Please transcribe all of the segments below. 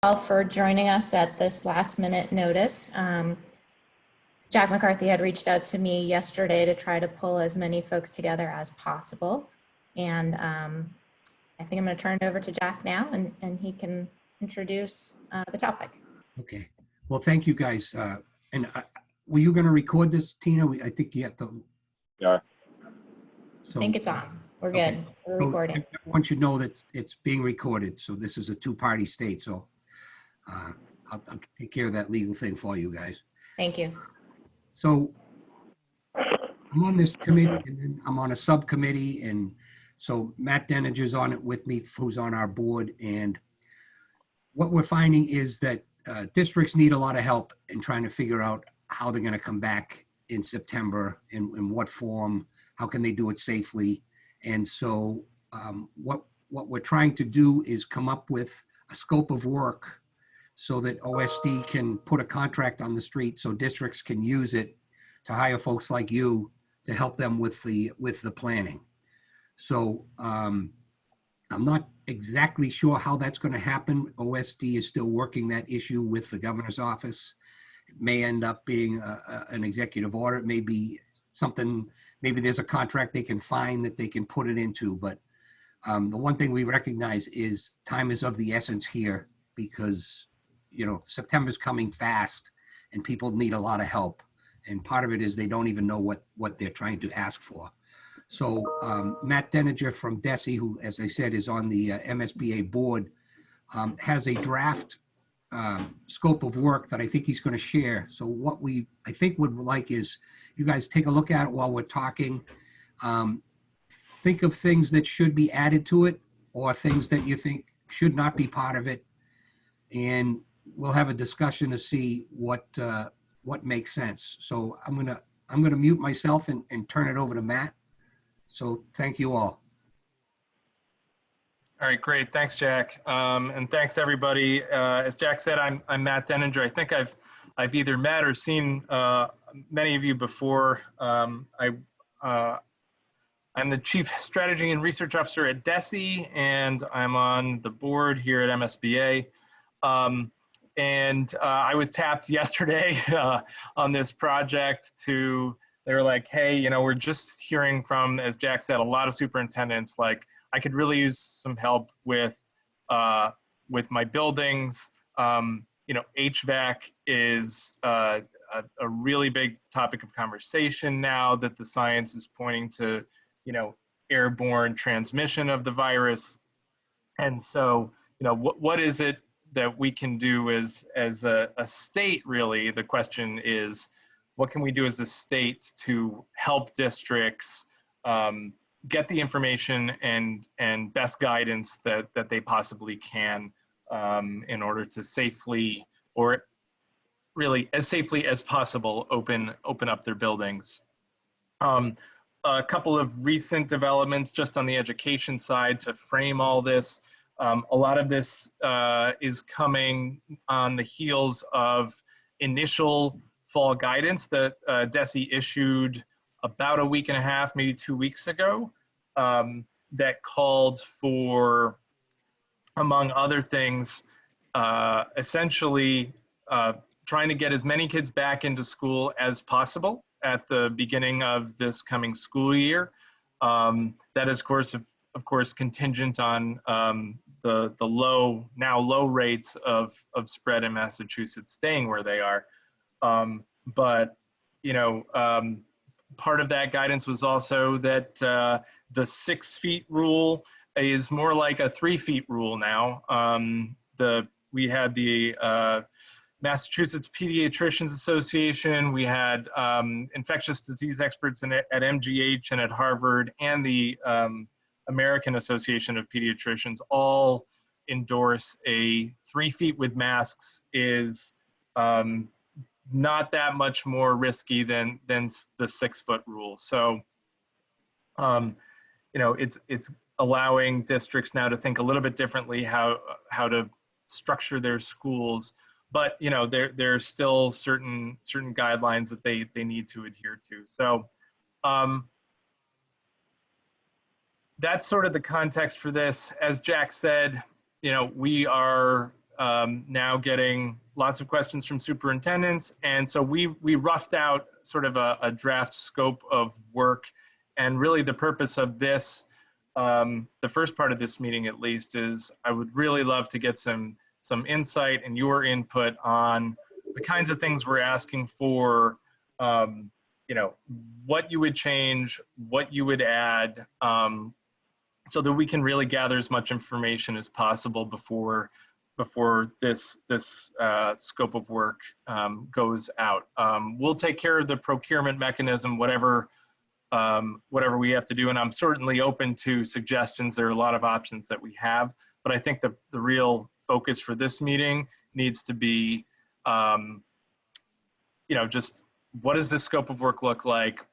all for joining us at this last minute notice. Jack McCarthy had reached out to me yesterday to try to pull as many folks together as possible. And I think I'm going to turn it over to Jack now, and he can introduce the topic. Okay. Well, thank you guys. Were you going to record this, Tina? I think you have to. Yeah. So, I think it's on. We're good. okay. We're So recording. everyone should know that it's being recorded. So this is a two-party state. So I'll take care of that legal thing for you guys. Thank you. So I'm on this committee, and then I'm on a subcommittee, and so Matt Denninger's on it with me, who's on our board. And what we're finding is that districts need a lot of help in trying to figure out how they're going to come back in September, and in what form, how can they do it safely. And so what we're trying to do is come up with a scope of work so that OSD can put a contract on the street so districts can use it to hire folks like you to help them with the planning. So I'm not exactly sure how that's going to happen. OSD is still working that issue with the governor's office. It may end up being an executive order. It may be something, maybe there's a contract they can find that they can put it into. But the one thing we recognize is time is of the essence here, because, you know, September's coming fast and people need a lot of help. And part of it is they don't even know what they're trying to ask for. So Matt Denninger from DESE, who, as I said, is on the MSBA board, has a draft scope of work that I think he's going to share. So what I think would like is you guys take a look at it while we're talking. Think of things that should be added to it or things that you think should not be part of it. And we'll have a discussion to see what makes sense. So I'm gonna mute myself and turn it over to Matt. So thank you all. All right, great. Thanks, Jack. And thanks everybody. As Jack said, I'm Matt Denninger. I think I've either met or seen many of you before. I'm the Chief Strategy and Research Officer at DESE, and I'm on the board here at MSBA. I was tapped yesterday on this project they were like, hey, you know, we're just hearing from, as Jack said, a lot of superintendents, like, I could really use some help with my buildings. You know, HVAC is a really big topic of conversation now that the science is pointing to, you know, airborne transmission of the virus. And so, you know, what is it that we can do as a state, really? The question is, what can we do as a state to help districts get the information and best guidance that they possibly can in order to safely, or really as safely as possible, open up their buildings. A couple of recent developments just on the education side to frame all this. A lot of this is coming on the heels of initial fall guidance that DESE issued about a week and a half, maybe 2 weeks ago, that called for, among other things, essentially trying to get as many kids back into school as possible at the beginning of this coming school year. That is, of course, contingent on the now low rates of spread in Massachusetts staying where they are. But, you know, part of that guidance was also that the 6 feet rule is more like a 3 feet rule now. We had the Massachusetts Pediatricians Association, we had infectious disease experts at MGH and at Harvard, and the American Association of Pediatricians all endorse a 3 feet with masks is not that much more risky than the 6 foot rule. So, you know, it's allowing districts now to think a little bit differently how to structure their schools. But, you know, there are still certain guidelines that they need to adhere to. So that's sort of the context for this. As Jack said, you know, we are now getting lots of questions from superintendents. And so we roughed out sort of a draft scope of work. And really the purpose of this, the first part of this meeting at least, is I would really love to get some insight and your input on the kinds of things we're asking for, you know, what you would change, what you would add, so that we can really gather as much information as possible before this scope of work goes out. We'll take care of the procurement mechanism, whatever we have to do, and I'm certainly open to suggestions. There are a lot of options that we have, but I think the real focus for this meeting needs to be, you know, just what does this scope of work look like?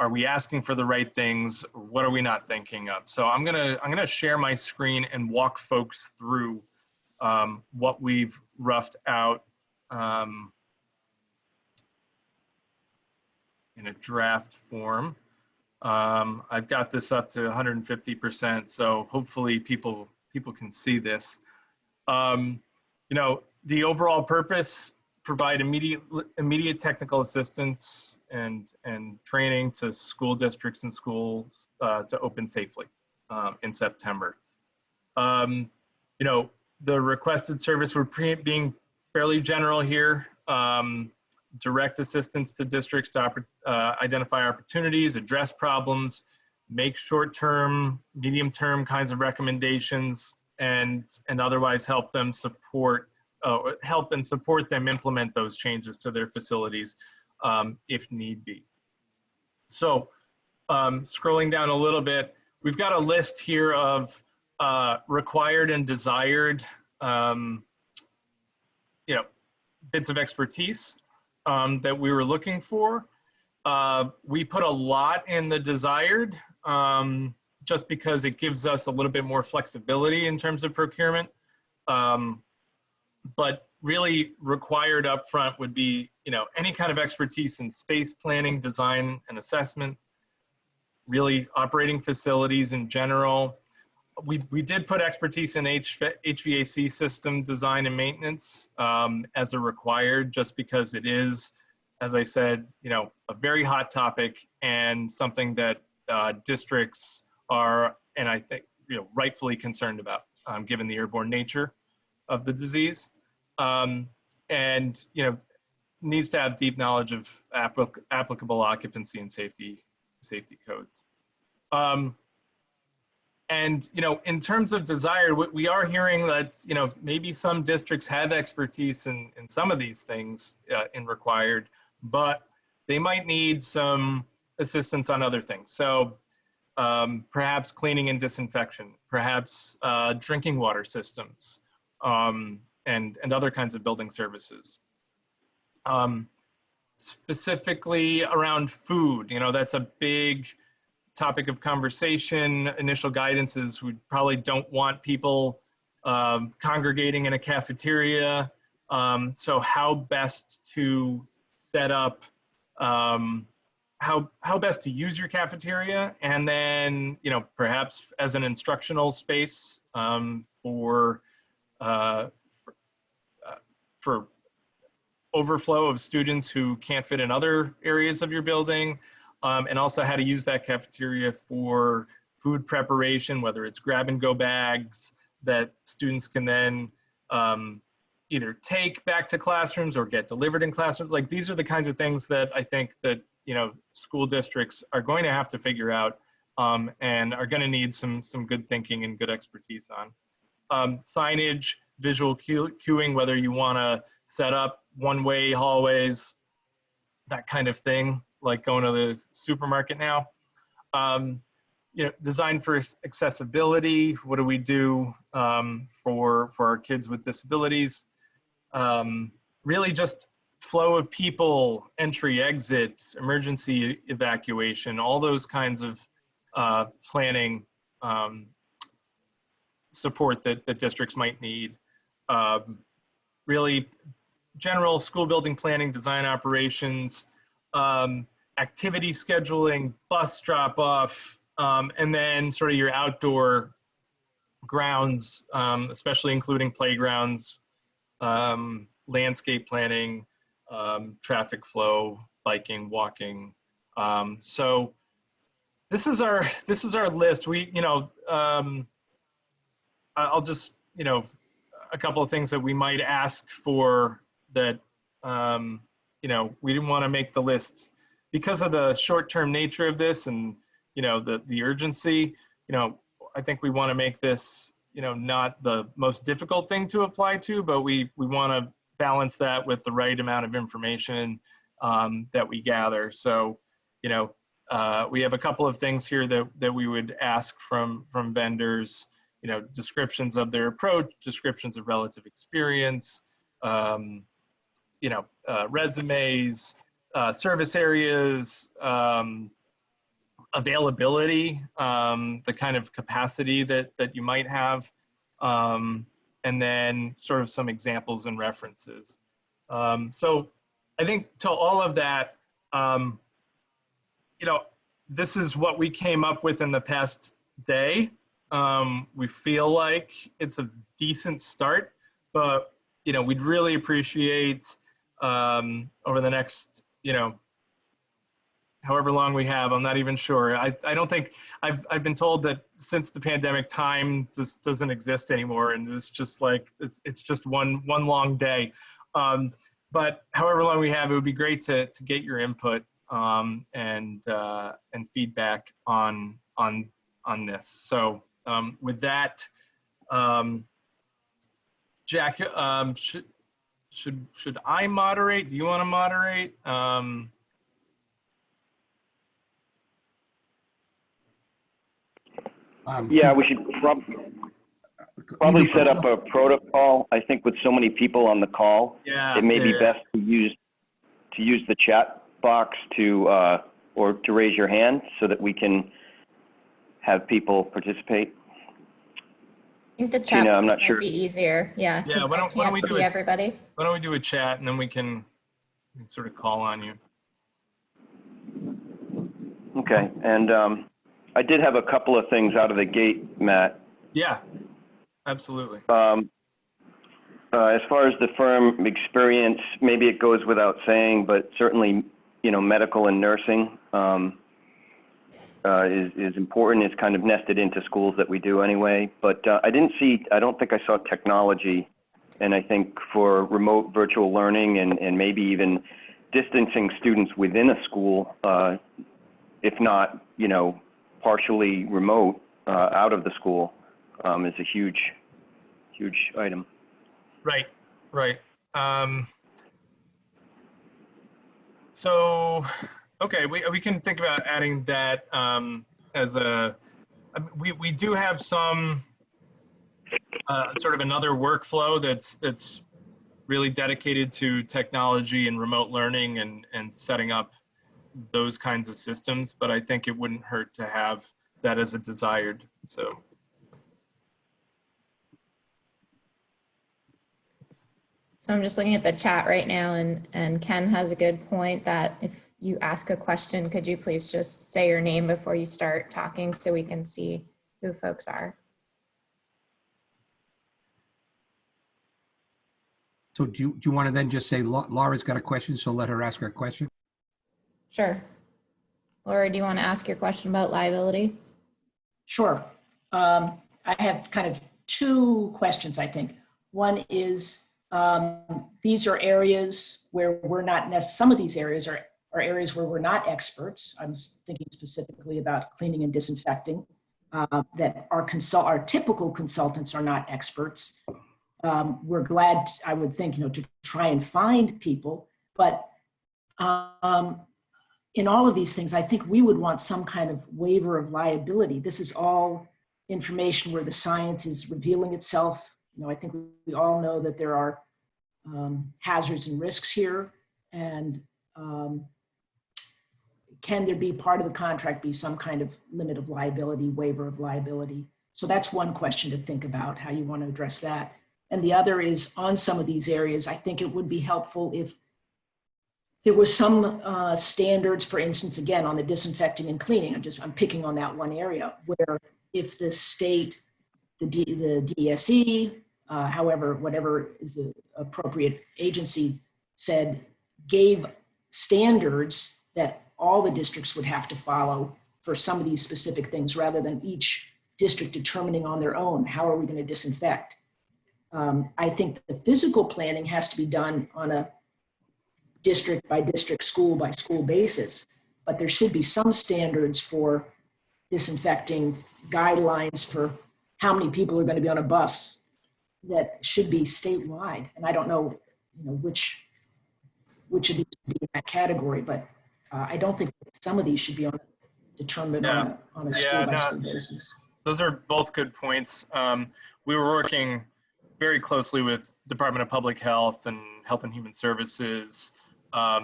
Are we asking for the right things? What are we not thinking of? So I'm gonna share my screen and walk folks through what we've roughed out in a draft form. I've got this up to 150%, so hopefully people can see this. You know, the overall purpose: provide immediate technical assistance and training to school districts and schools to open safely in September. You know, the requested service, we're being fairly general here. Direct assistance to districts to identify opportunities, address problems, make short-term, medium-term kinds of recommendations, and otherwise help them help and support them implement those changes to their facilities if need be. So scrolling down a little bit, we've got a list here of required and desired you know, bits of expertise that we were looking for. We put a lot in the desired just because it gives us a little bit more flexibility in terms of procurement. But really required up front would be, you know, any kind of expertise in space planning, design, and assessment, really operating facilities in general. We did put expertise in HVAC system design and maintenance as a required, just because it is, as I said, you know, a very hot topic and something that districts are, and I think, you know, rightfully concerned about, given the airborne nature of the disease, and, you know, needs to have deep knowledge of applicable occupancy and safety codes. And, you know, in terms of desire, we are hearing that, you know, maybe some districts have expertise in some of these things in required, but they might need some assistance on other things. So perhaps cleaning and disinfection, perhaps drinking water systems, and other kinds of building services. Specifically around food, you know, that's a big topic of conversation. Initial guidance is we probably don't want people congregating in a cafeteria. So how best to set up, how best to use your cafeteria, and then, you know, perhaps as an instructional space for overflow of students who can't fit in other areas of your building, and also how to use that cafeteria for food preparation, whether it's grab-and-go bags that students can then either take back to classrooms or get delivered in classrooms. Like, these are the kinds of things that I think that, you know, school districts are going to have to figure out and are going to need some good thinking and good expertise on. Signage, visual cueing, whether you want to set up one-way hallways, that kind of thing, like going to the supermarket now. You know, design for accessibility. What do we do for our kids with disabilities? Really just flow of people, entry, exit, emergency evacuation, all those kinds of planning support that districts might need. Really general school building planning, design operations, activity scheduling, bus drop off, and then sort of your outdoor grounds, especially including playgrounds, landscape planning, traffic flow, biking, walking. So this is our list. I'll just, a couple of things that we might ask for that, we didn't want to make the list because of the short-term nature of this and, the urgency. I think we want to make this, not the most difficult thing to apply to, but we want to balance that with the right amount of information that we gather. So, we have a couple of things here that we would ask from vendors, descriptions of their approach, descriptions of relative experience, resumes, service areas, availability, the kind of capacity that you might have, and then sort of some examples and references. So I think to all of that, this is what we came up with in the past day. We feel like it's a decent start, but we'd really appreciate over the next, however long we have. I'm not even sure. I don't think I've been told that since the pandemic, time just doesn't exist anymore, and it's just like it's just one long day. But however long we have, it would be great to get your input and feedback on this. So with that, Jack, should I moderate? Do you want to moderate? Yeah, we should probably set up a protocol. I think with so many people on the call, it may be best to use the chat box or to raise your hand so that we can have people participate. I think the chat Tina, I'm not might sure. be easier. Yeah, because I can't see everybody. Why don't we do a chat and then we can sort of call on you. Okay, and I did have a couple of things out of the gate, Matt. Yeah, absolutely. As far as the firm experience, maybe it goes without saying, but certainly, medical and nursing is important. It's kind of nested into schools that we do anyway. But I don't think I saw technology. And I think for remote virtual learning and maybe even distancing students within a school, if not, partially remote out of the school, is a huge item. Right. So, okay, we can think about adding that as we do have some sort of another workflow that's really dedicated to technology and remote learning and setting up those kinds of systems, but I think it wouldn't hurt to have that as a desired. So I'm just looking at the chat right now, and Ken has a good point that if you ask a question, could you please just say your name before you start talking so we can see who folks are. So do you want to then just say Laura's got a question, so let her ask her question? Sure. Laura, do you want to ask your question about liability? Sure. I have kind of two questions, I think. One is, these are areas where we're not, some of these areas are areas where we're not experts. I'm thinking specifically about cleaning and disinfecting, that our typical consultants are not experts. We're glad, I would think, to try and find people, but in all of these things, I think we would want some kind of waiver of liability. This is all information where the science is revealing itself. I think we all know that there are hazards and risks here, and can there be part of the contract be some kind of limit of liability, waiver of liability? So that's one question to think about, how you want to address that. And the other is, on some of these areas, I think it would be helpful if there was some standards, for instance, again, on the disinfecting and cleaning. I'm picking on that one area where if the state, the DSE, however, whatever is the appropriate agency said, gave standards that all the districts would have to follow for some of these specific things, rather than each district determining on their own, how are we going to disinfect? I think the physical planning has to be done on a district by district, school by school basis, but there should be some standards for disinfecting, guidelines for how many people are going to be on a bus that should be statewide. And I don't know, which of these would be in that category, but I don't think that some of these should be determined Yeah. on a school by school basis. Those are both good points. We were working very closely with Department of Public Health and Health and Human Services, I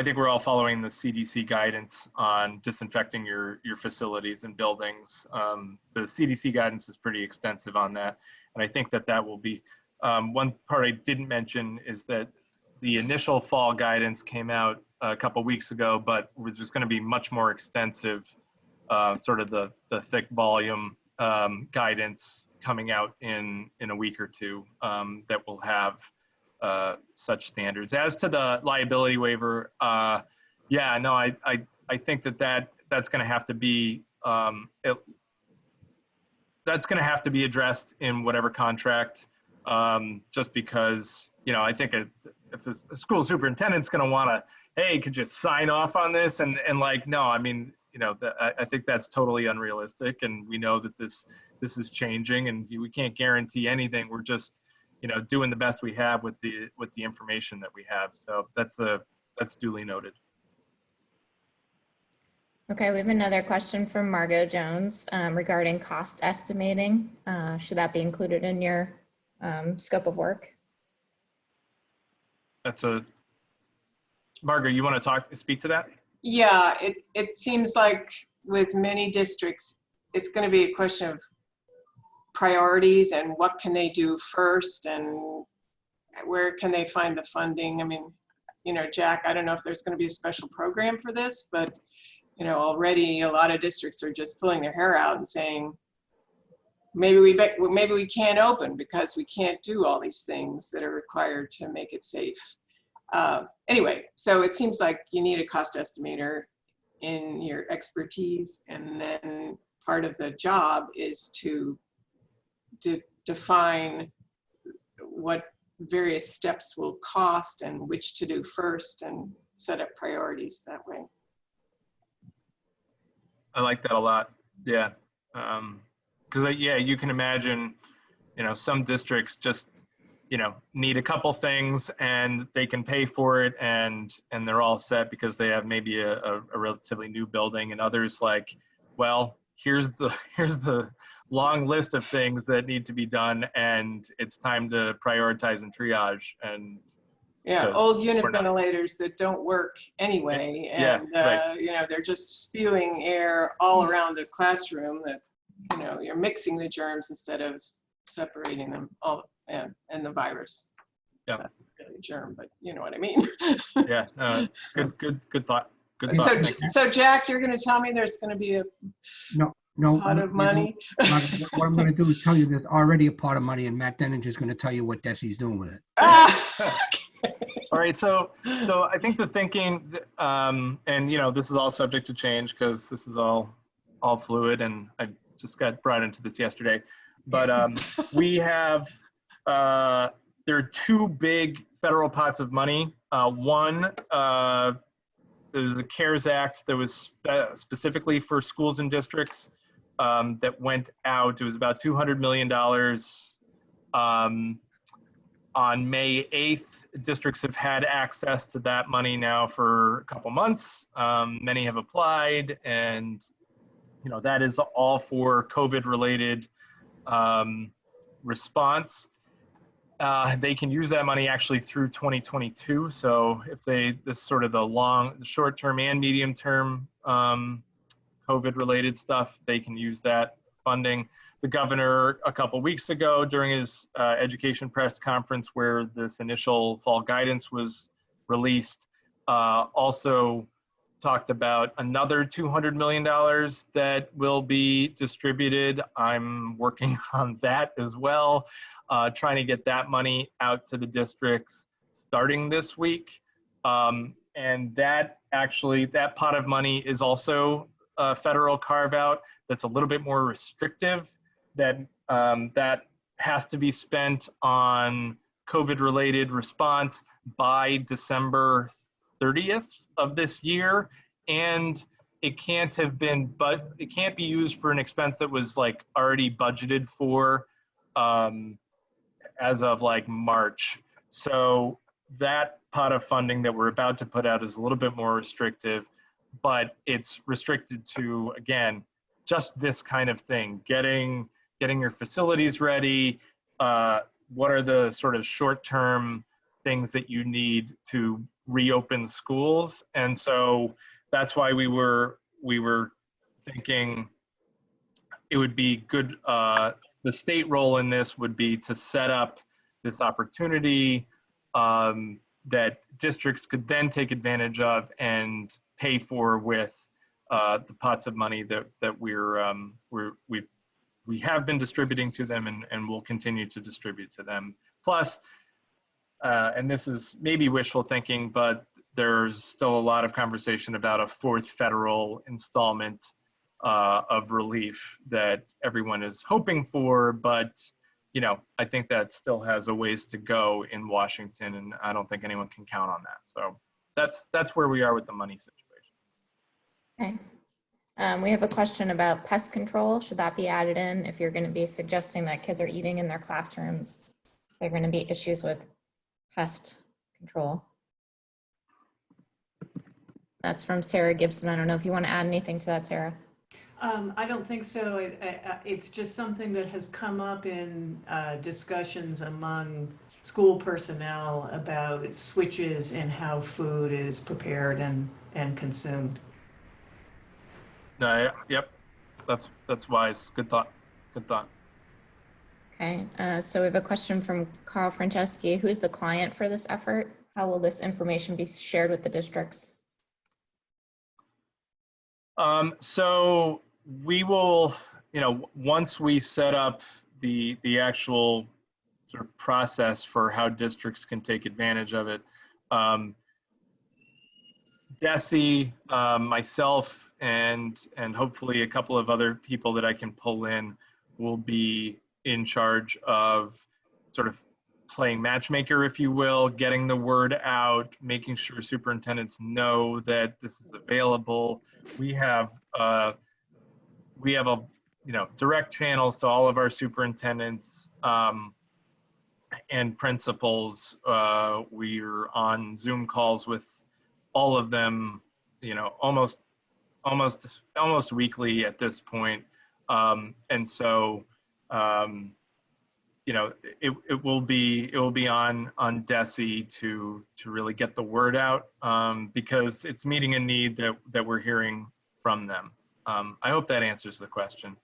think we're all following the CDC guidance on disinfecting your facilities and buildings. The CDC guidance is pretty extensive on that, and I think that will be one part I didn't mention is that the initial fall guidance came out a couple weeks ago, but was just going to be much more extensive, sort of the thick volume guidance coming out in a week or two that will have such standards. As to the liability waiver, I think that's going to have to be that's going to have to be addressed in whatever contract. Just because I think if a school superintendent's going to want to, hey, could you sign off on this? And like, no, I mean, I think that's totally unrealistic, and we know that this is changing, and we can't guarantee anything. We're just doing the best we have with the information that we have. So that's duly noted. Okay, we have another question from Margot Jones regarding cost estimating. Should that be included in your scope of work? Margaret, you want to speak to that? Yeah, it seems like with many districts, it's going to be a question of priorities and what can they do first and where can they find the funding. I mean, Jack, I don't know if there's going to be a special program for this, but already a lot of districts are just pulling their hair out and saying, maybe we can't open because we can't do all these things that are required to make it safe. Anyway, so it seems like you need a cost estimator in your expertise, and then part of the job is to define what various steps will cost and which to do first and set up priorities that way. I like that a lot. Yeah. Because you can imagine, some districts just, need a couple things and they can pay for it and they're all set because they have maybe a relatively new building, and others like, well, here's the long list of things that need to be done, and it's time to prioritize and triage. And old unit ventilators that don't work anyway, and right. They're just spewing air all around the classroom that you're mixing the germs instead of separating them all, and the virus. Yeah, it's not really a germ, but you know what I mean. Yeah, good thought. Good thought. So Jack, you're going to tell me there's going to be a pot of money? What I'm going to do is tell you there's already a pot of money, and Matt Denninger is going to tell you what Desi's doing with it. All right, so I think the thinking, and this is all subject to change because this is all fluid, and I just got brought into this yesterday. But we have there are two big federal pots of money. One, there's a CARES Act that was specifically for schools and districts that went out. It was about $200 million. On May 8th, districts have had access to that money now for a couple months. Many have applied, and that is all for COVID-related response. They can use that money actually through 2022. So if this is sort of the short-term and medium-term COVID-related stuff, they can use that funding. The governor, a couple weeks ago during his education press conference where this initial fall guidance was released, also talked about another $200 million that will be distributed. I'm working on that as well, trying to get that money out to the districts starting this week. And that pot of money is also a federal carve out that's a little bit more restrictive, that has to be spent on COVID related response by December 30th of this year. And it can't be used for an expense that was like already budgeted for as of like March. So that pot of funding that we're about to put out is a little bit more restrictive, but it's restricted to, again, just this kind of thing, getting your facilities ready. What are the sort of short-term things that you need to reopen schools? And so that's why we were thinking it would be good. The state role in this would be to set up this opportunity that districts could then take advantage of and pay for with the pots of money that we have been distributing to them and will continue to distribute to them. Plus, and this is maybe wishful thinking, but there's still a lot of conversation about a fourth federal installment of relief that everyone is hoping for, but I think that still has a ways to go in Washington, and I don't think anyone can count on that. So that's where we are with the money situation. Okay. We have a question about pest control. Should that be added in if you're going to be suggesting that kids are eating in their classrooms? Is there going to be issues with pest control? That's from Sarah Gibson. I don't know if you want to add anything to that, Sarah. I don't think so. It's just something that has come up in discussions among school personnel about switches in how food is prepared and consumed. Yep, that's wise. Good thought. Okay, so we have a question from Carl Franceschi. Who's the client for this effort? How will this information be shared with the districts? So we will, once we set up the actual sort of process for how districts can take advantage of it, Desi, myself, and hopefully a couple of other people that I can pull in will be in charge of sort of playing matchmaker, if you will, getting the word out, making sure superintendents know that this is available. We have direct channels to all of our superintendents and principals. We're on Zoom calls with all of them, almost weekly at this point. And so, it will be on Desi to really get the word out because it's meeting a need that we're hearing from them. I hope that answers the question.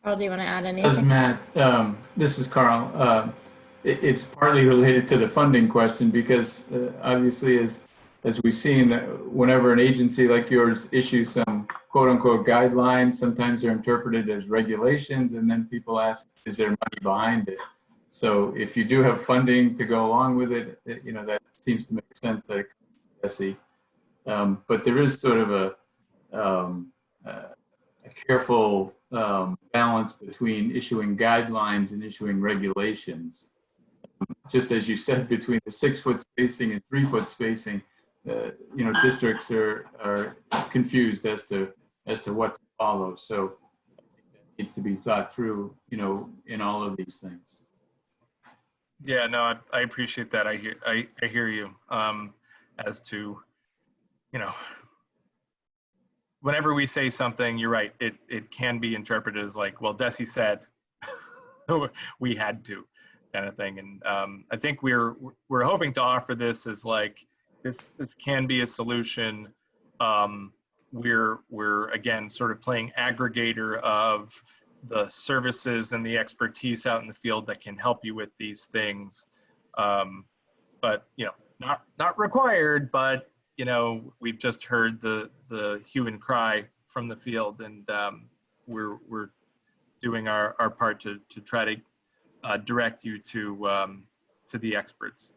Carl, do you want to add anything? As Matt, this is Carl. It's partly related to the funding question because obviously as we've seen, whenever an agency like yours issues some quote unquote guidelines, sometimes they're interpreted as regulations and then people ask, is there money behind it? So if you do have funding to go along with it, that seems to make sense that it could be SE. But there is sort of a careful balance between issuing guidelines and issuing regulations. Just as you said, between the 6-foot spacing and 3-foot spacing, districts are confused as to what to follow. So it needs to be thought through, in all of these things. Yeah, no, I appreciate that. I hear you as to, whenever we say something, you're right, it can be interpreted as like, well, Desi said we had to, kind of thing. And I think we're hoping to offer this as like, this can be a solution. We're again sort of playing aggregator of the services and the expertise out in the field that can help you with these things. But not required, but you know, we've just heard the hue and cry from the field, and we're doing our part to try to direct you to the experts.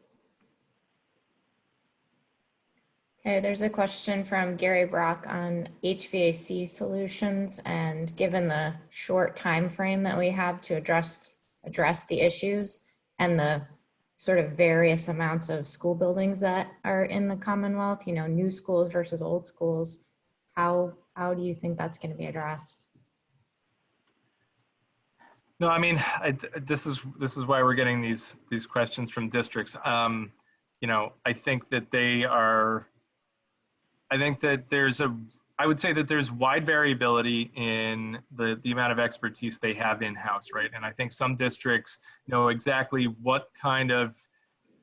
Okay, there's a question from Gary Brock on HVAC solutions, and given the short time frame that we have to address the issues and the sort of various amounts of school buildings that are in the Commonwealth, you know, new schools versus old schools, how do you think that's going to be addressed? No, I mean, this is why we're getting these questions from districts. You know, I think that I would say that there's wide variability in the amount of expertise they have in-house, right? And I think some districts know exactly what kind of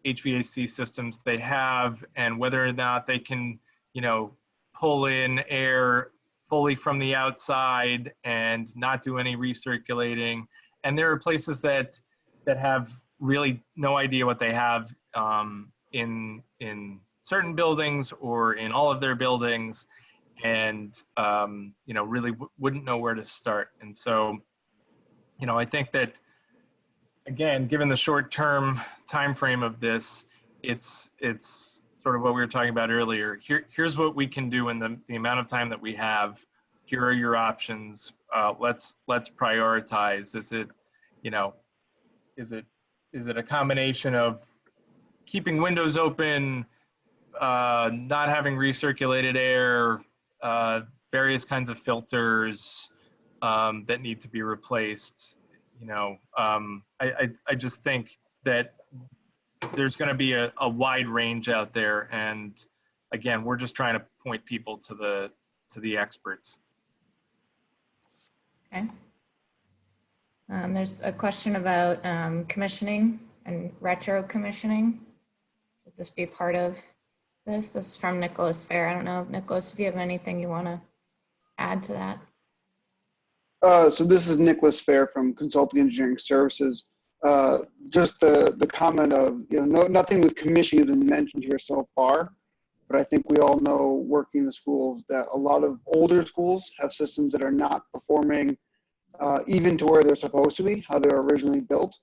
HVAC systems they have and whether or not they can, you know, pull in air fully from the outside and not do any recirculating. And there are places that have really no idea what they have in certain buildings or in all of their buildings, and you know, really wouldn't know where to start. And so, you know, I think that, again, given the short-term time frame of this, it's sort of what we were talking about earlier. Here's what we can do in the amount of time that we have. Here are your options. Let's prioritize. Is it, you know, is it a combination of keeping windows open, not having recirculated air, various kinds of filters that need to be replaced? You know, I just think that there's going to be a wide range out there, and again, we're just trying to point people to the experts. Okay. There's a question about commissioning and retro commissioning. Should this be part of this? This is from Nicholas Fair. I don't know, Nicholas, if you have anything you want to add to that. So this is Nicholas Fair from Consulting Engineering Services. Just the comment of, you know, nothing with commissioning has been mentioned here so far, but I think we all know, working in the schools, that a lot of older schools have systems that are not performing even to where they're supposed to be, how they were originally built.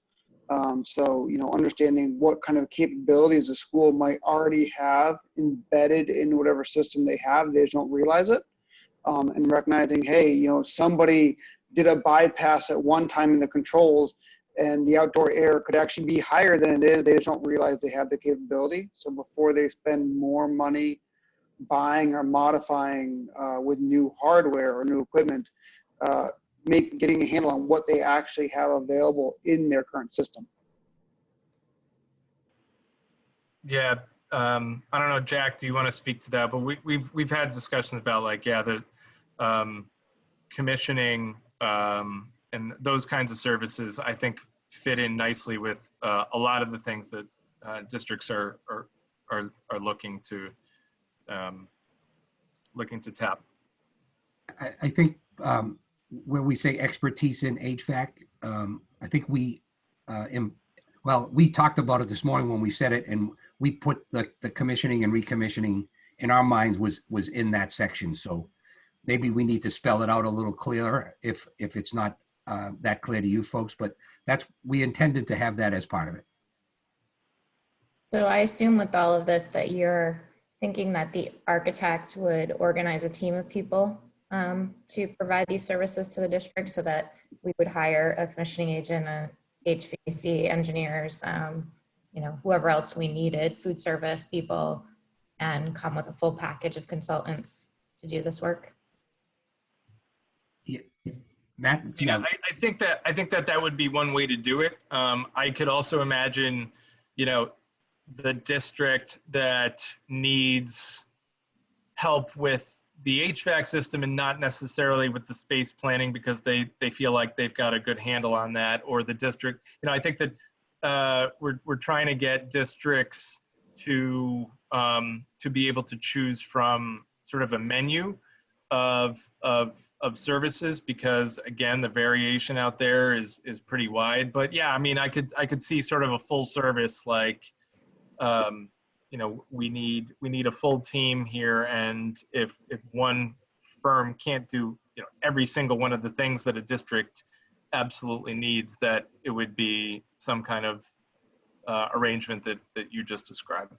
So, you know, understanding what kind of capabilities a school might already have embedded in whatever system they have, they just don't realize it. And recognizing, hey, you know, somebody did a bypass at one time in the controls, and the outdoor air could actually be higher than it is. They just don't realize they have the capability. So before they spend more money buying or modifying with new hardware or new equipment, getting a handle on what they actually have available in their current system. Yeah, I don't know, Jack, do you want to speak to that? But we've had discussions about, like, yeah, the commissioning and those kinds of services, I think, fit in nicely with a lot of the things that districts are looking to tap. I think where we say expertise in HVAC, I think we talked about it this morning when we said it, and we put the commissioning and recommissioning in our minds was in that section. So maybe we need to spell it out a little clearer if it's not that clear to you folks, but we intended to have that as part of it. So I assume with all of this that you're thinking that the architect would organize a team of people to provide these services to the district, so that we would hire a commissioning agent, a HVAC engineers, you know, whoever else we needed, food service people, and come with a full package of consultants to do this work. Yeah. Matt? Yeah, I think that would be one way to do it. I could also imagine, you know, the district that needs help with the HVAC system and not necessarily with the space planning because they feel like they've got a good handle on that, or the district, you know, I think that we're trying to get districts to be able to choose from sort of a menu of services, because again, the variation out there is pretty wide. But yeah, I mean, I could see sort of a full service, like you know, we need a full team here, and if one firm can't do, you know, every single one of the things that a district absolutely needs, that it would be some kind of arrangement that you just described.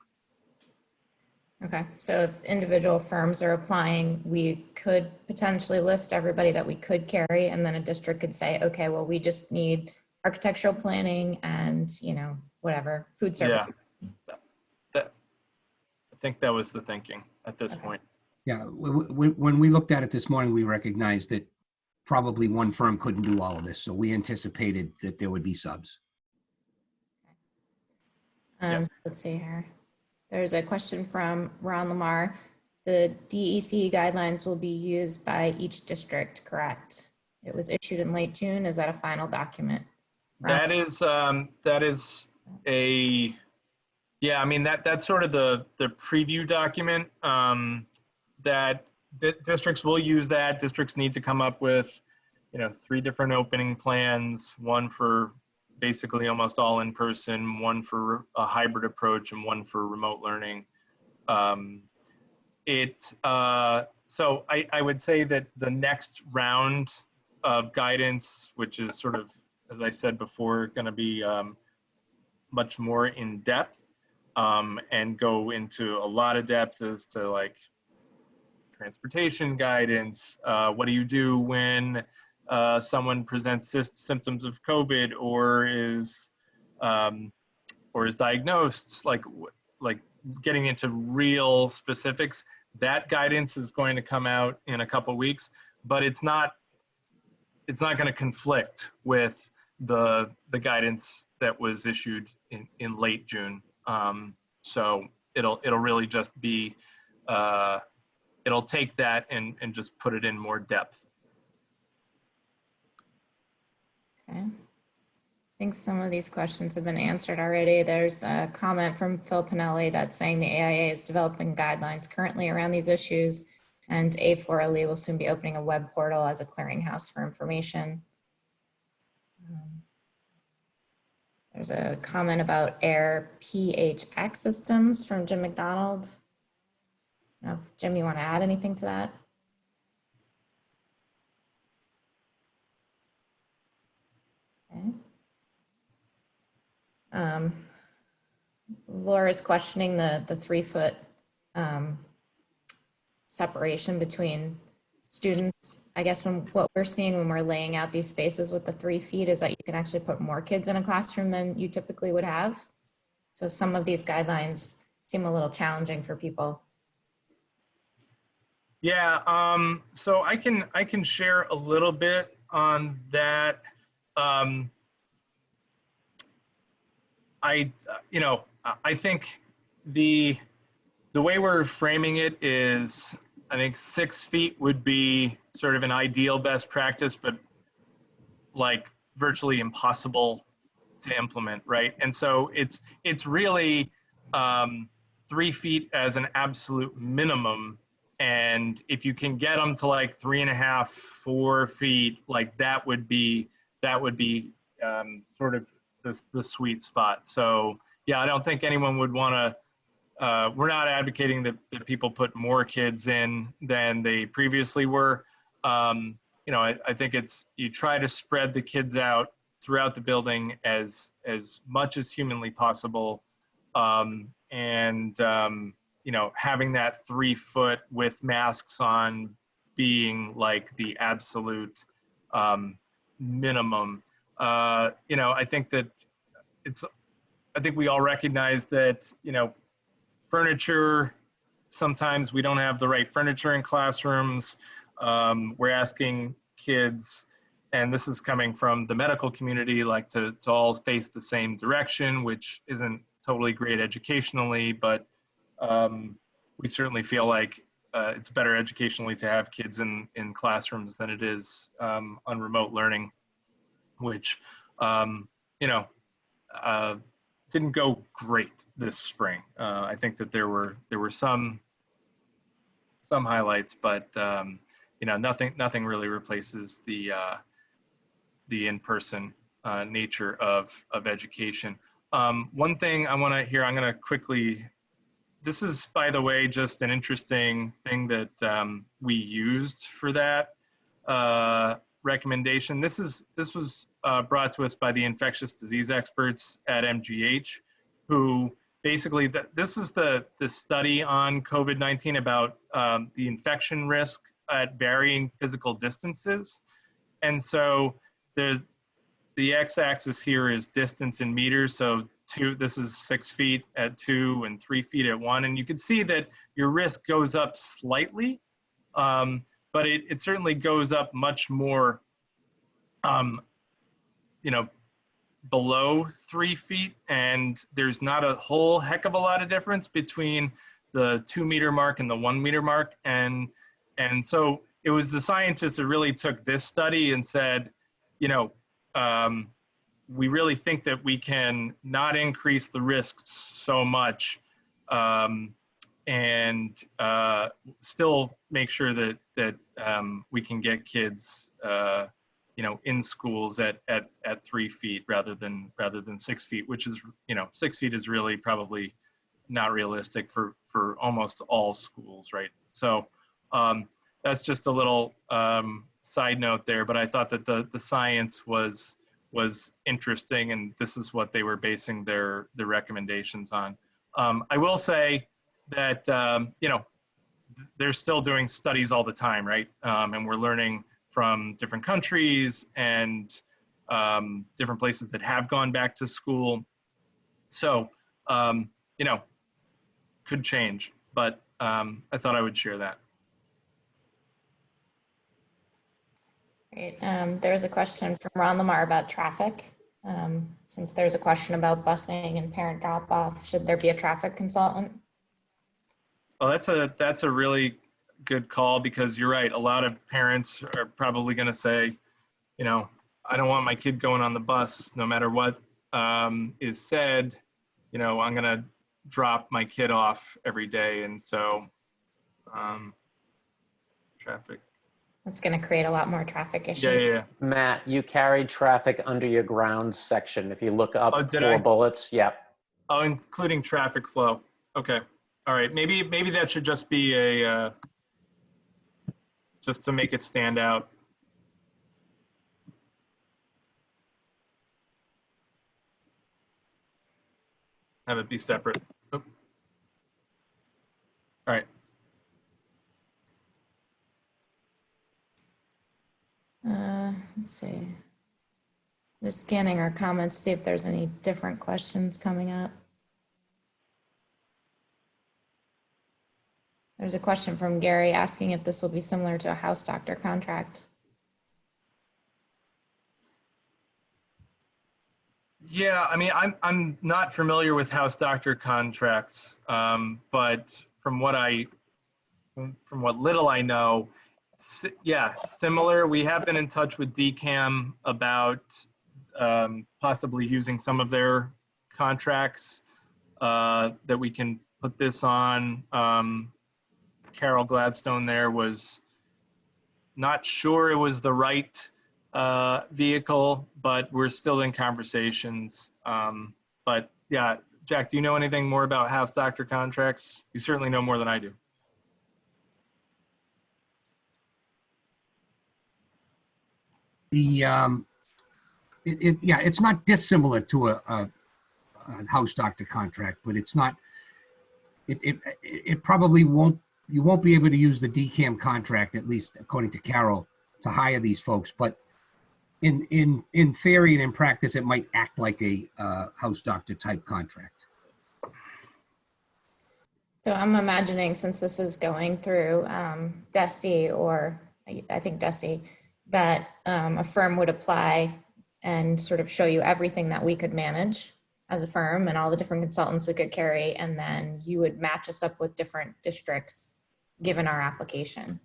Okay, so if individual firms are applying, we could potentially list everybody that we could carry, and then a district could say, okay, well, we just need architectural planning and, you know, whatever, food service. Yeah, that, I think that was the thinking at this Okay. point. Yeah, when we looked at it this morning, we recognized that probably one firm couldn't do all of this. So we anticipated that there would be subs. Yep. Let's see here. There's a question from Ron Lamar. The DEC guidelines will be used by each district, correct? It was issued in late June. Is that a final document? That is a, yeah, I mean, that's sort of the preview document that districts will use. That districts need to come up with, you know, 3 different opening plans, one for basically almost all in person, one for a hybrid approach, and one for remote learning. So I would say that the next round of guidance, which is sort of, as I said before, going to be much more in depth and go into a lot of depth as to like transportation guidance. What do you do when someone presents symptoms of COVID or is diagnosed? Like getting into real specifics. That guidance is going to come out in a couple of weeks, but it's not going to conflict with the guidance that was issued in late June. So it'll really just be, it'll take that and just put it in more depth. Okay. I think some of these questions have been answered already. There's a comment from Phil Pinelli that's saying the AIA is developing guidelines currently around these issues, and A4LE will soon be opening a web portal as a clearinghouse for information. There's a comment about air PHX systems from Jim McDonald. Now, Jim, you want to add anything to that? Okay. Laura's questioning the 3-foot separation between students. I guess what we're seeing when we're laying out these spaces with the 3 feet is that you can actually put more kids in a classroom than you typically would have. So some of these guidelines seem a little challenging for people. Yeah, so I can share a little bit on that. I think the way we're framing it is, I think 6 feet would be sort of an ideal best practice, but like virtually impossible to implement, right? And so it's really 3 feet as an absolute minimum. And if you can get them to like 3.5, 4 feet, like that would be sort of the sweet spot. So yeah, I don't think anyone would want to, we're not advocating that people put more kids in than they previously were. You know, I think you try to spread the kids out throughout the building as much as humanly possible. You know, having that 3 foot with masks on being like the absolute minimum. You know, I think that I think we all recognize that, you know, furniture, sometimes we don't have the right furniture in classrooms. We're asking kids, and this is coming from the medical community, like to all face the same direction, which isn't totally great educationally, but we certainly feel like it's better educationally to have kids in classrooms than it is on remote learning, which, you know, didn't go great this spring. I think that there were some highlights, but you know, nothing really replaces the in-person nature of education. One thing I want to hear, I'm going to quickly this is, by the way, just an interesting thing that we used for that recommendation. This was brought to us by the infectious disease experts at MGH, who basically, this is the study on COVID-19 about the infection risk at varying physical distances. And so the x-axis here is distance in meters. So this is 6 feet at 2 and 3 feet at 1. And you can see that your risk goes up slightly, but it certainly goes up much more, below 3 feet. And there's not a whole heck of a lot of difference between the 2 meter mark and the 1 meter mark. And so it was the scientists that really took this study and said, we really think that we can not increase the risks so much and still make sure that we can get kids in schools at 3 feet rather than 6 feet, which is 6 feet is really probably not realistic for almost all schools, right? So that's just a little side note there, but I thought that the science was interesting, and this is what they were basing the recommendations on. I will say that they're still doing studies all the time, right? And we're learning from different countries and different places that have gone back to school. So could change, but I thought I would share that. Great. There's a question from Ron Lamar about traffic. Since there's a question about busing and parent drop-off, should there be a traffic consultant? Well, that's a really good call, because you're right. A lot of parents are probably going to say, I don't want my kid going on the bus, no matter what is said. I'm going to drop my kid off every day, and so traffic. That's going to create a lot more traffic issues. Yeah. Matt, you carried traffic under your grounds section. If you look up did 4 I? bullets, yeah. Oh, including traffic flow. Okay. All right. Maybe that should just be a just to make it stand out. Have it be separate. Oop. All right. Let's see. Just scanning our comments, see if there's any different questions coming up. There's a question from Gary asking if this will be similar to a house doctor contract. Yeah, I mean, I'm not familiar with house doctor contracts, but from what little I know, yeah, similar. We have been in touch with DCAM about possibly using some of their contracts that we can put this on. Carol Gladstone there was not sure it was the right vehicle, but we're still in conversations. But yeah, Jack, do you know anything more about house doctor contracts? You certainly know more than I do. It's not dissimilar to a house doctor contract, but it's not. It probably won't. You won't be able to use the DCAM contract, at least according to Carol, to hire these folks. But in theory and in practice, it might act like a house doctor type contract. So I'm imagining, since this is going through DESE, or I think DESE, that a firm would apply and sort of show you everything that we could manage as a firm and all the different consultants we could carry, and then you would match us up with different districts given our application.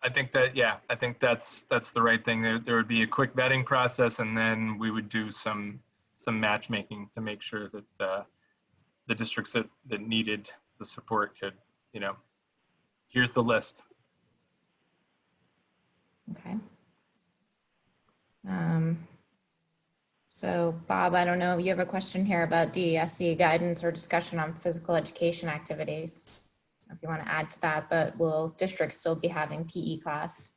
I think that's the right thing. There would be a quick vetting process, and then we would do some matchmaking to make sure that the districts that needed the support could, here's the list. Okay. So Bob, I don't know, you have a question here about DESE guidance or discussion on physical education activities. So if you want to add to that, but will districts still be having PE class?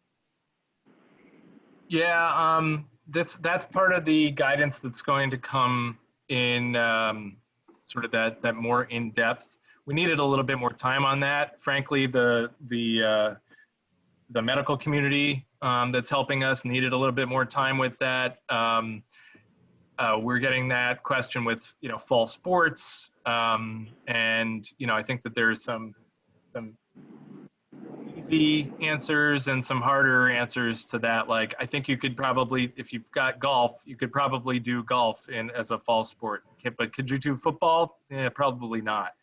Yeah, that's part of the guidance that's going to come in sort of that more in depth. We needed a little bit more time on that. Frankly, the medical community that's helping us needed a little bit more time with that. We're getting that question with fall sports, and I think that there's some easy answers and some harder answers to that. Like, I think you could probably, if you've got golf, you could probably do golf as a fall sport. But could you do football? Probably not.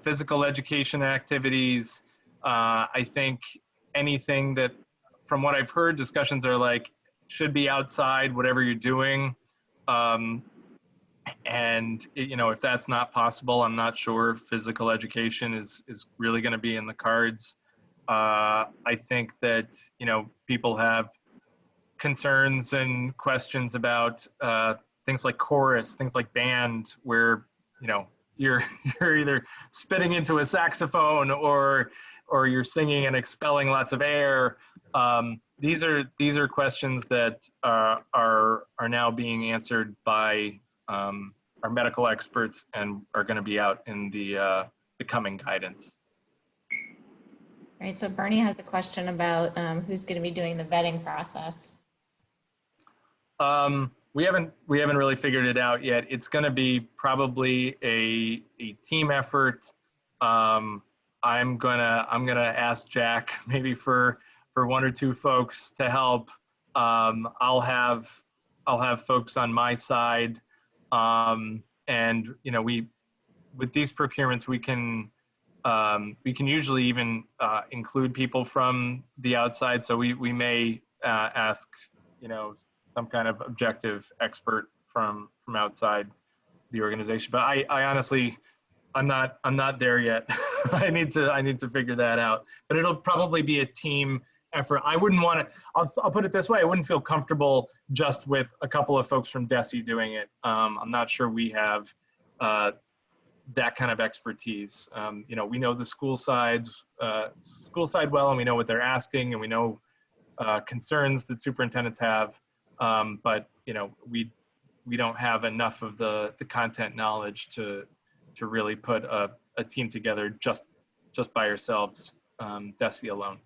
Physical education activities, I think anything that, from what I've heard, discussions are like, should be outside, whatever you're doing. And if that's not possible, I'm not sure physical education is really going to be in the cards. I think that people have concerns and questions about things like chorus, things like band, where you're either spitting into a saxophone or you're singing and expelling lots of air. These are questions that are now being answered by our medical experts and are going to be out in the coming guidance. All right, so Bernie has a question about who's going to be doing the vetting process. We haven't really figured it out yet. It's going to be probably a team effort. I'm gonna ask Jack maybe for one or two folks to help. I'll have folks on my side, and with these procurements we can usually even include people from the outside. So we may ask some kind of objective expert from outside the organization. But I honestly, I'm not there yet. I need to figure that out. But it'll probably be a team effort. I wouldn't want to. I'll put it this way. I wouldn't feel comfortable just with a couple of folks from DESE doing it. I'm not sure we have that kind of expertise. We know the school side well, and we know what they're asking, and we know concerns that superintendents have. But we don't have enough of the content knowledge to really put a team together just by ourselves, DESE alone.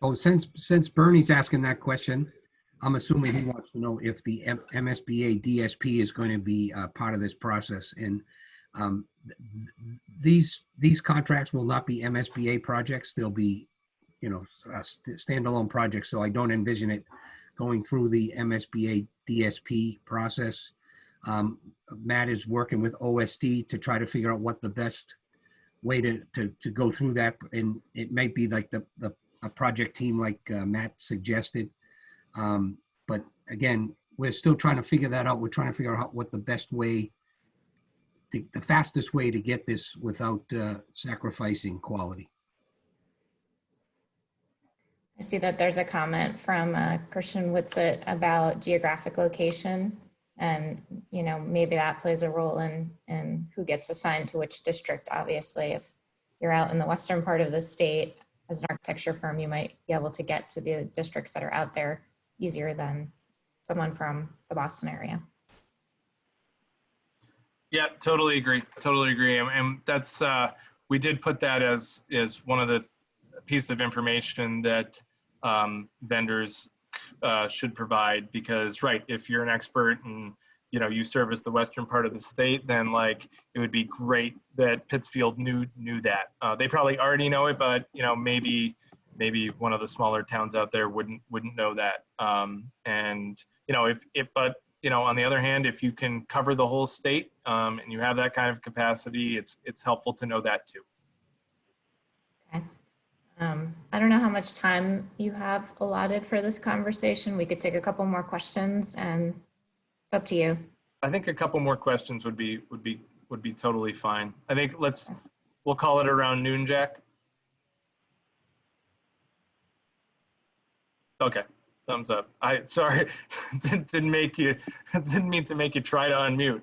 Oh, since Bernie's asking that question, I'm assuming he wants to know if the MSBA DSP is going to be part of this process. And these contracts will not be MSBA projects. They'll be, standalone projects. So I don't envision it going through the MSBA DSP process. Matt is working with OSD to try to figure out what the best way to go through that. And it might be like a project team like Matt suggested. But again, we're still trying to figure that out. We're trying to figure out what the best way, the fastest way to get this without sacrificing quality. I see that there's a comment from Christian Whitsett about geographic location, and maybe that plays a role in who gets assigned to which district. Obviously, if you're out in the western part of the state as an architecture firm, you might be able to get to the districts that are out there easier than someone from the Boston area. Yeah, totally agree. And that's we did put that as one of the pieces of information that vendors should provide, because if you're an expert and you service the western part of the state, then it would be great that Pittsfield knew that. They probably already know it, but maybe one of the smaller towns out there wouldn't know that. But on the other hand, if you can cover the whole state and you have that kind of capacity, it's helpful to know that too. Okay. I don't know how much time you have allotted for this conversation. We could take a couple more questions, and it's up to you. I think a couple more questions would be totally fine. I think we'll call it around noon, Jack. Okay. Thumbs up. Sorry, didn't make you, didn't mean to make you try to unmute.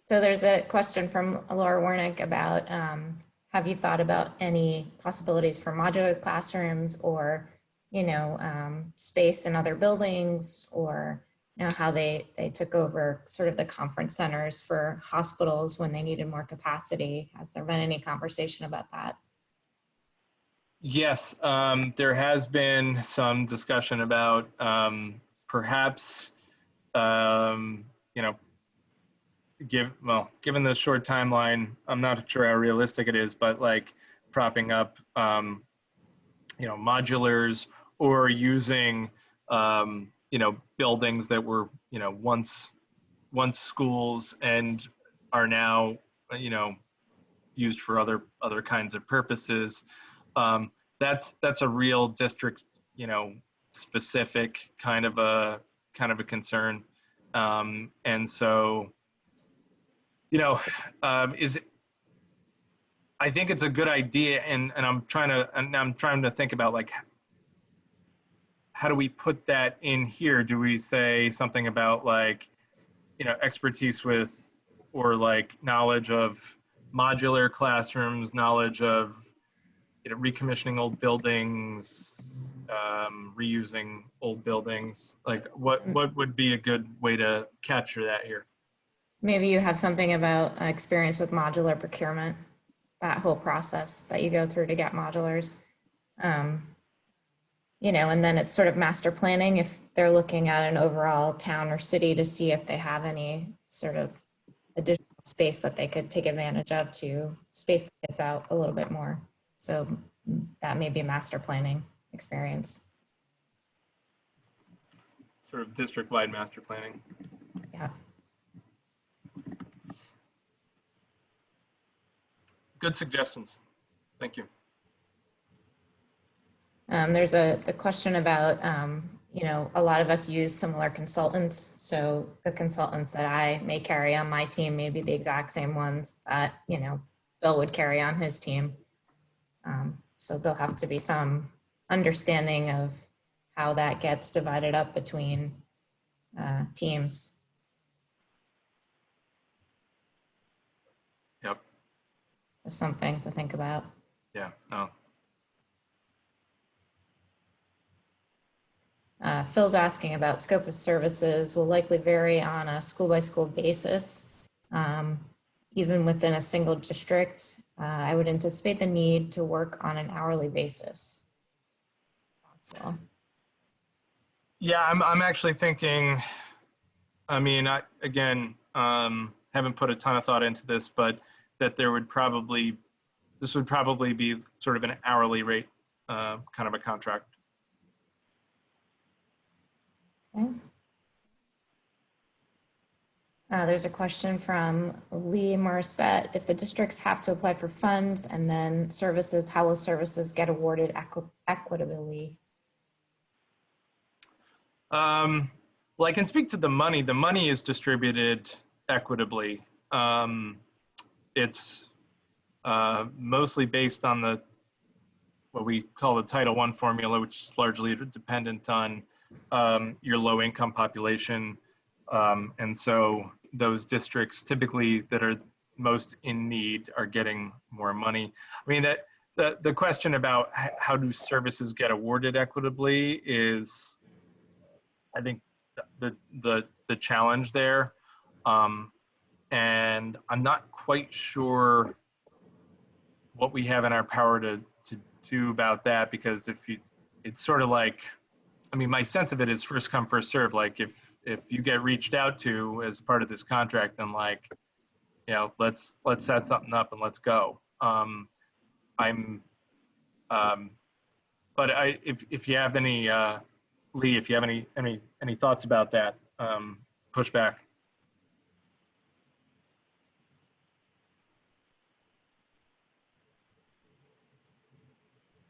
So there's a question from Laura Warnick about, have you thought about any possibilities for modular classrooms or, space in other buildings, or, how they took over sort of the conference centers for hospitals when they needed more capacity? Has there been any conversation about that? Yes, there has been some discussion about perhaps, given the short timeline, I'm not sure how realistic it is, but like propping up, modulars or using, buildings that were, once schools and are now, used for other kinds of purposes. That's a real district, specific kind of a concern. And so, I think it's a good idea, and I'm trying to think about like, how do we put that in here? Do we say something about like, expertise with, or like knowledge of modular classrooms, knowledge of, recommissioning old buildings, reusing old buildings? Like what would be a good way to capture that here? Maybe you have something about experience with modular procurement, that whole process that you go through to get modulars. And then it's sort of master planning if they're looking at an overall town or city to see if they have any sort of additional space that they could take advantage of to space the kids out a little bit more. So that may be a master planning experience. Sort of district-wide master planning. Yeah. Good suggestions. Thank you. There's the question about, a lot of us use similar consultants. So the consultants that I may carry on my team may be the exact same ones that, Bill would carry on his team. So there'll have to be some understanding of how that gets divided up between teams. Yep. Just something to think about. Yeah. No. Phil's asking about scope of services will likely vary on a school-by-school basis. Even within a single district, I would anticipate the need to work on an hourly basis. Possible. Yeah, I'm actually thinking, I mean, haven't put a ton of thought into this, but that this would probably be sort of an hourly rate kind of a contract. Okay. There's a question from Lee Morissette. If the districts have to apply for funds and then services, how will services get awarded equitably? Well, I can speak to the money. The money is distributed equitably. It's mostly based on what we call the Title I formula, which is largely dependent on your low-income population. And so those districts typically that are most in need are getting more money. I mean, the question about how do services get awarded equitably is, I think, the challenge there. And I'm not quite sure what we have in our power to do about that, because it's sort of like, I mean, my sense of it is first come, first serve. Like if you get reached out to as part of this contract, then like, let's set something up and let's go. But if you have any, Lee, if you have any thoughts about that, push back.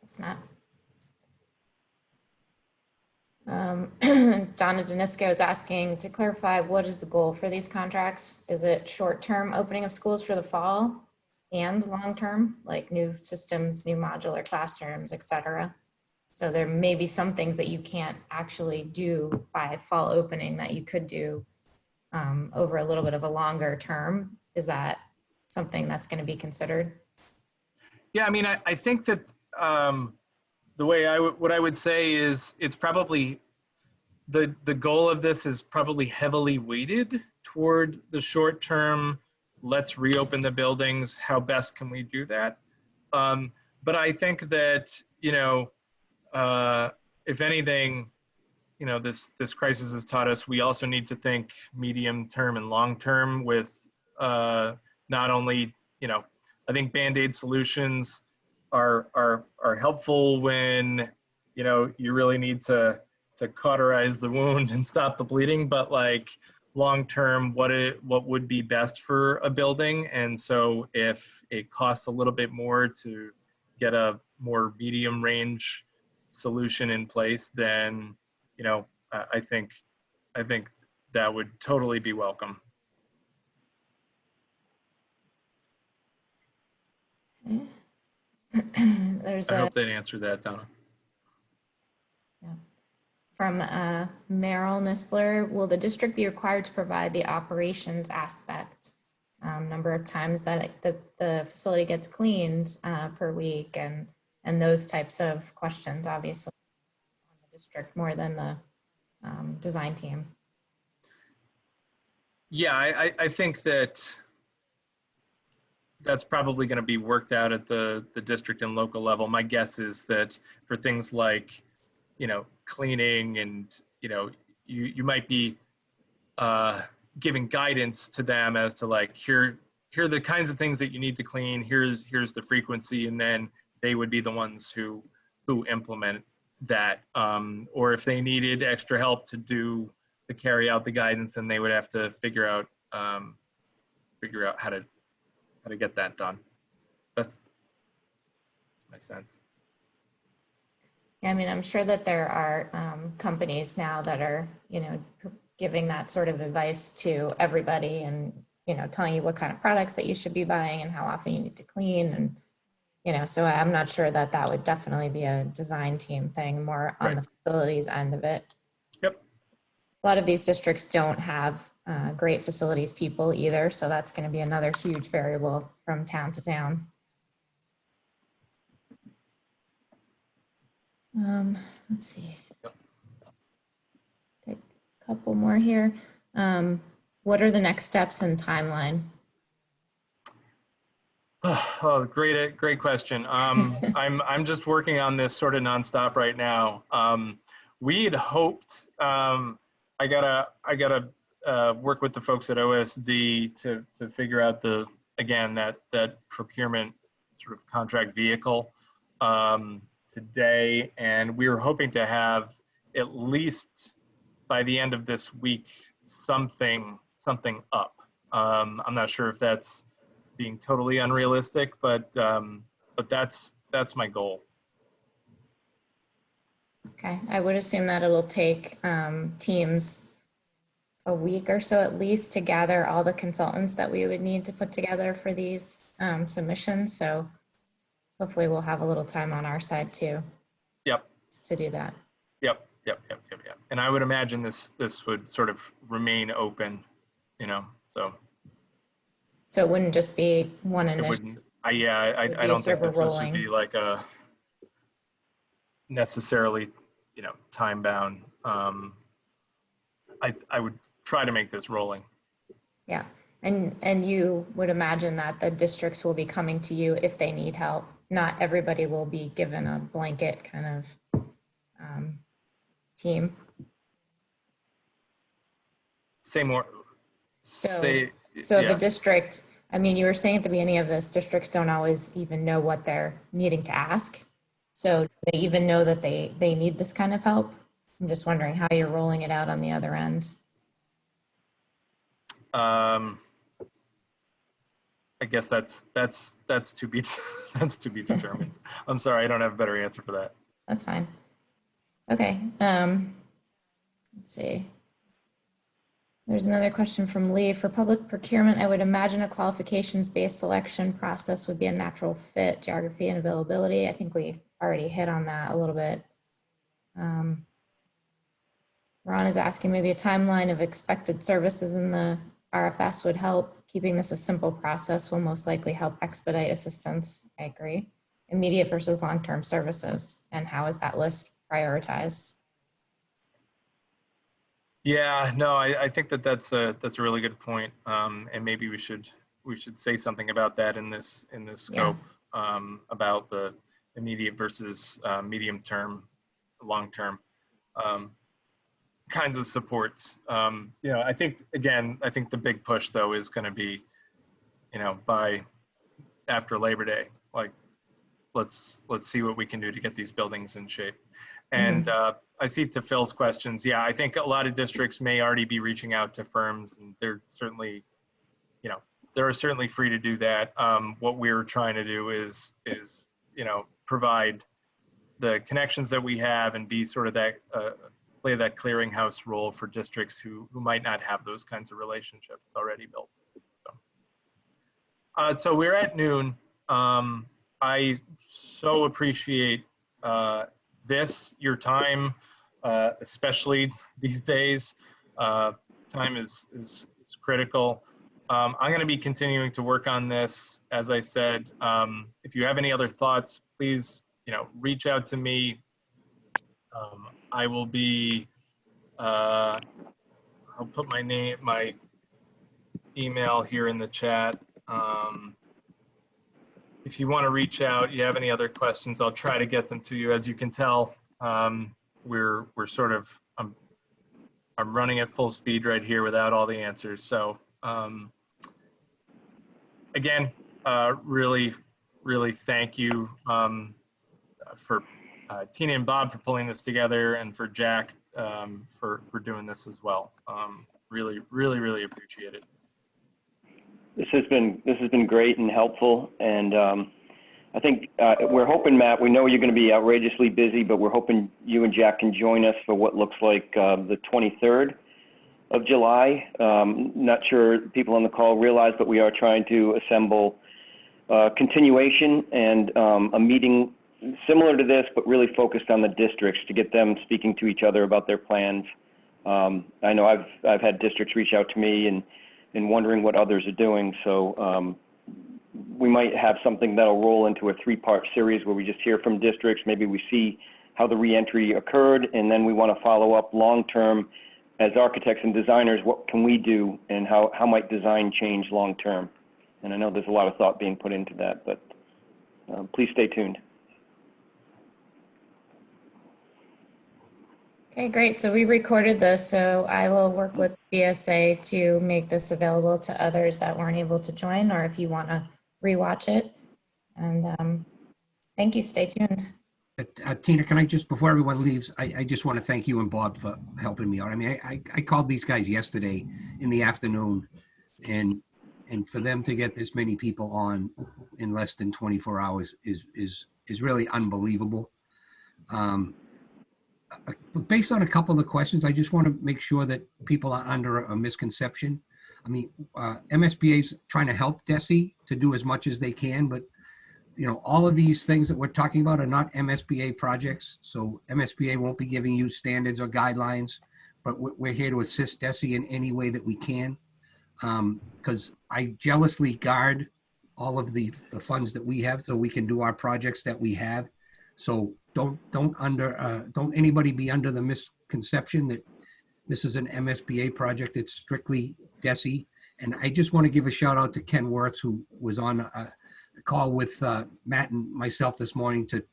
It's not. Donna Danisco is asking to clarify, what is the goal for these contracts? Is it short-term opening of schools for the fall? and long-term, like new systems, new modular classrooms, et cetera. So there may be some things that you can't actually do by fall opening that you could do over a little bit of a longer term. Is that something that's going to be considered? Yeah, I mean, I think that the way what I would say is it's probably the goal of this is probably heavily weighted toward the short term. Let's reopen the buildings. How best can we do that? But I think that, you know, if anything, you know, this crisis has taught us we also need to think medium term and long term with not only, you know, I think Band-Aid solutions are helpful when, you know, you really need to cauterize the wound and stop the bleeding, but like long term, what would be best for a building. And so if it costs a little bit more to get a more medium range solution in place, then, you know, I think that would totally be welcome. There's I hope that answered that, Donna. from Meryl Nisler, will the district be required to provide the operations aspect, number of times that the facility gets cleaned per week, and those types of questions, obviously, on the district more than the design team? Yeah, I think that that's probably going to be worked out at the district and local level. My guess is that for things like, you know, cleaning and, you know, you might be giving guidance to them as to like, here are the kinds of things that you need to clean. Here's the frequency, and then they would be the ones who implement that. Or if they needed extra help to carry out the guidance, and they would have to figure out how to get that done. That's my sense. Yeah, I mean, I'm sure that there are companies now that are, you know, giving that sort of advice to everybody, and, you know, telling you what kind of products that you should be buying and how often you need to clean, and, you know, so I'm not sure that that would definitely be a design team thing, more on the facilities end of it. Yep. A lot of these districts don't have great facilities people either, so that's going to be another huge variable from town to town. Let's see. Take a couple more here. What are the next steps and timeline? Oh, great question. I'm just working on this sort of nonstop right now. We had hoped, I gotta work with the folks at OSD to figure out that procurement sort of contract vehicle today, and we were hoping to have at least by the end of this week something up. I'm not sure if that's being totally unrealistic, but that's my goal. Okay, I would assume that it'll take teams a week or so at least to gather all the consultants that we would need to put together for these submissions. So hopefully we'll have a little time on our side too. Yep. To do that. Yep. And I would imagine this would sort of remain open, you know, so. So it wouldn't just be one initiative. It wouldn't. I don't think this would be like a necessarily, you know, time bound. I would try to make this rolling. Yeah, and you would imagine that the districts will be coming to you if they need help. Not everybody will be given a blanket kind of team. Say more. So if a district, I mean, you were saying at the beginning of this, districts don't always even know what they're needing to ask. So do they even know that they need this kind of help? I'm just wondering how you're rolling it out on the other end. I guess that's to be determined. I'm sorry, I don't have a better answer for that. That's fine. Okay. Let's see. There's another question from Lee. For public procurement, I would imagine a qualifications-based selection process would be a natural fit, geography and availability. I think we already hit on that a little bit. Ron is asking maybe a timeline of expected services in the RFS would help. Keeping this a simple process will most likely help expedite assistance. I agree. Immediate versus long-term services, and how is that list prioritized? Yeah, no, I think that's a really good point, and maybe we should say something about that in this scope, about the immediate versus medium term, long term kinds of supports. I think the big push though is going to be, by after Labor Day, like let's see what we can do to get these buildings in shape. And I see to Phil's questions. Yeah, I think a lot of districts may already be reaching out to firms, and they're certainly, they're certainly free to do that. What we're trying to do is provide the connections that we have and be sort of that play that clearinghouse role for districts who might not have those kinds of relationships already built. So we're at noon. I so appreciate your time, especially these days. Time is critical. I'm going to be continuing to work on this. As I said, if you have any other thoughts, please, reach out to me. I will be, I'll put my email here in the chat. If you want to reach out, you have any other questions, I'll try to get them to you. As you can tell, we're sort of, I'm running at full speed right here without all the answers. So again, really thank you for Tina and Bob for pulling this together, and for Jack for doing this as well. Really appreciate it. This has been great and helpful, and I think we're hoping, Matt, we know you're going to be outrageously busy, but we're hoping you and Jack can join us for what looks like the 23rd of July. Not sure people on the call realize, but we are trying to assemble continuation and a meeting similar to this, but really focused on the districts to get them speaking to each other about their plans. I know I've had districts reach out to me and wondering what others are doing. So we might have something that'll roll into a 3-part series where we just hear from districts. Maybe we see how the reentry occurred, and then we want to follow up long-term as architects and designers. What can we do, and how might design change long-term? And I know there's a lot of thought being put into that, but please stay tuned. Okay, great. So we recorded this, so I will work with BSA to make this available to others that weren't able to join, or if you want to rewatch it. And thank you. Stay tuned. Tina, can I just, before everyone leaves, I just want to thank you and Bob for helping me out. I mean, I called these guys yesterday in the afternoon, and for them to get this many people on in less than 24 hours is really unbelievable. Based on a couple of the questions, I just want to make sure that people are under a misconception. I mean, MSBA is trying to help DESE to do as much as they can, but all of these things that we're talking about are not MSBA projects. So MSBA won't be giving you standards or guidelines, but we're here to assist DESE in any way that we can. Because I jealously guard all of the funds that we have so we can do our projects that we have. So don't anybody be under the misconception that this is an MSBA project. It's strictly DESE. And I just want to give a shout out to Ken Wirtz, who was on a call with Matt and myself this morning to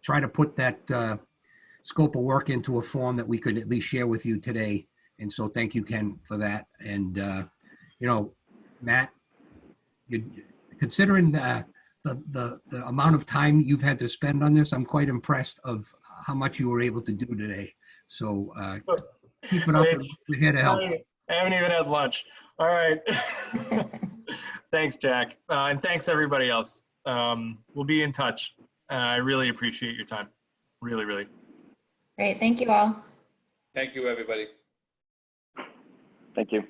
try to put that scope of work into a form that we could at least share with you today. And so thank you, Ken, for that. And Matt, considering the amount of time you've had to spend on this, I'm quite impressed of how much you were able to do today. So keep it up. We're here to help. I haven't even had lunch. All right. Thanks, Jack. And thanks everybody else. We'll be in touch. I really appreciate your time. Really. Great. Thank you all. Thank you, everybody. Thank you.